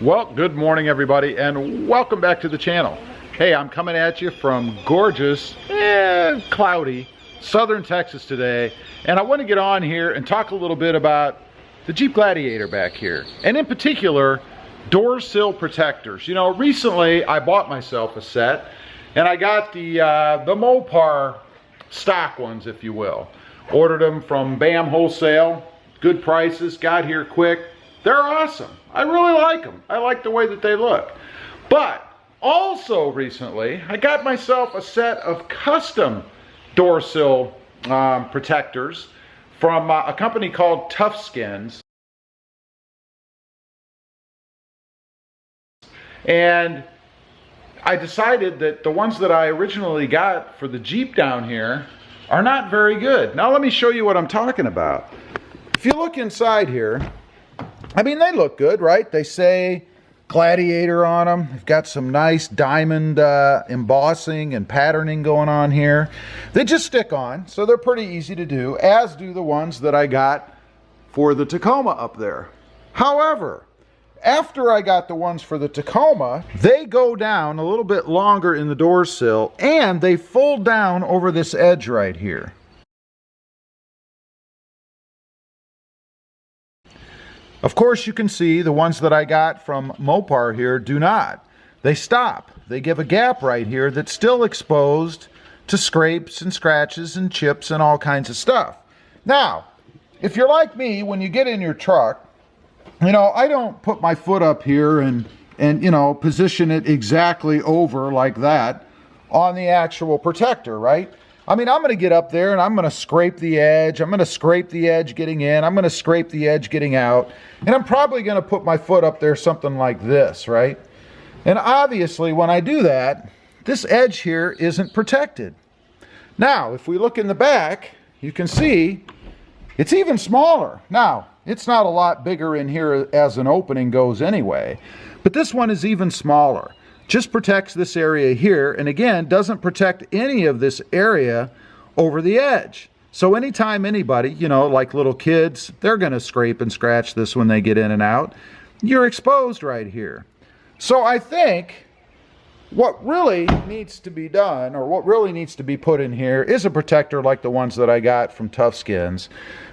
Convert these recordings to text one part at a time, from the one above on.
Well, good morning everybody and welcome back to the channel. Hey, I'm coming at you from gorgeous, cloudy southern Texas today, and I want to get on here and talk a little bit about the Jeep Gladiator back here, and in particular door sill protectors. You know, recently I bought myself a set and I got the Mopar stock ones, if you will. Ordered them from BAM Wholesale, good prices, got here quick. They're awesome. I really like them. I like the way that they look. But also recently, I got myself a set of custom door sill protectors from a company called Tough Skins. And I decided that the ones that I originally got for the Jeep down here are not very good. Now let me show you what I'm talking about. If you look inside here, I mean, they look good, right? They say Gladiator on them. They've got some nice diamond embossing and patterning going on here. They just stick on, so they're pretty easy to do, as do the ones that I got for the Tacoma up there. However, after I got the ones for the Tacoma, they go down a little bit longer in the door sill, and they fold down over this edge right here. Of course, you can see the ones that I got from Mopar here do not. They stop. They give a gap right here that's still exposed to scrapes and scratches and chips and all kinds of stuff. Now, if you're like me, when you get in your truck, you know, I don't put my foot up here and you know, position it exactly over like that on the actual protector, right? I mean, I'm going to get up there and I'm going to scrape the edge. I'm going to scrape the edge getting in. I'm going to scrape the edge getting out. And I'm probably going to put my foot up there something like this, right? And obviously, when I do that, this edge here isn't protected. Now, if we look in the back, you can see it's even smaller. Now, it's not a lot bigger in here as an opening goes anyway, but this one is even smaller. Just protects this area here, and again, doesn't protect any of this area over the edge. So anytime anybody, you know, like little kids, they're going to scrape and scratch this when they get in and out. You're exposed right here. So I think what really needs to be done, or what really needs to be put in here, is a protector like the ones that I got from Tough Skins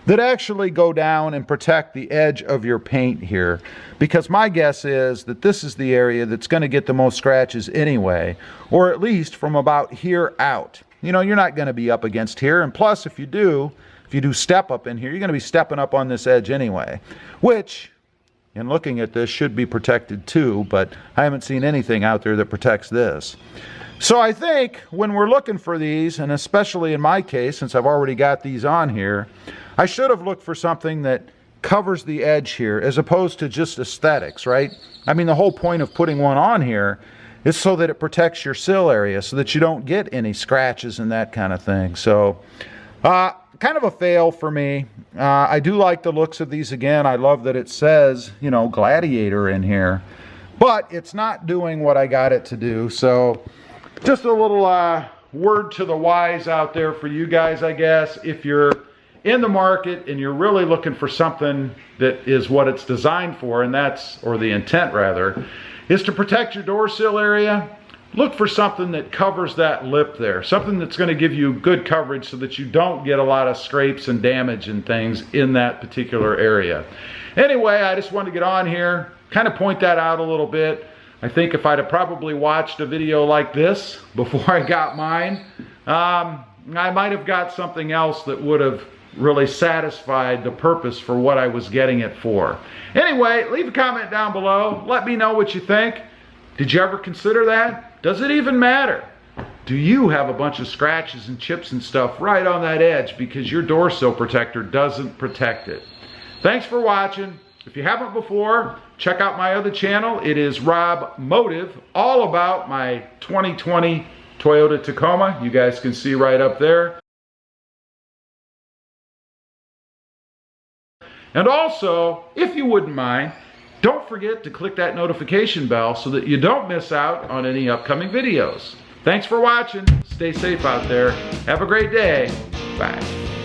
that actually go down and protect the edge of your paint here, because my guess is that this is the area that's going to get the most scratches anyway, or at least from about here out. You know, you're not going to be up against here, and plus if you do step up in here, you're going to be stepping up on this edge anyway, which, in looking at this, should be protected too, but I haven't seen anything out there that protects this. So I think when we're looking for these, and especially in my case, since I've already got these on here, I should have looked for something that covers the edge here as opposed to just aesthetics, right? I mean, the whole point of putting one on here is so that it protects your sill area so that you don't get any scratches and that kind of thing. So kind of a fail for me. I do like the looks of these. Again, I love that it says, you know, Gladiator in here, but it's not doing what I got it to do. So just a little word to the wise out there for you guys, I guess. If you're in the market and you're really looking for something that is what it's designed for, and that's, or the intent rather, is to protect your door sill area, look for something that covers that lip there. Something that's going to give you good coverage so that you don't get a lot of scrapes and damage and things in that particular area. Anyway, I just wanted to get on here, kind of point that out a little bit. I think if I'd have probably watched a video like this before I got mine, I might have got something else that would have really satisfied the purpose for what I was getting it for. Anyway, leave a comment down below. Let me know what you think. Did you ever consider that? Does it even matter? Do you have a bunch of scratches and chips and stuff right on that edge because your door sill protector doesn't protect it? Thanks for watching. If you haven't before, check out my other channel. It is Rob Motive, all about my 2020 Toyota Tacoma. You guys can see right up there. And also, if you wouldn't mind, don't forget to click that notification bell so that you don't miss out on any upcoming videos. Thanks for watching. Stay safe out there. Have a great day. Bye.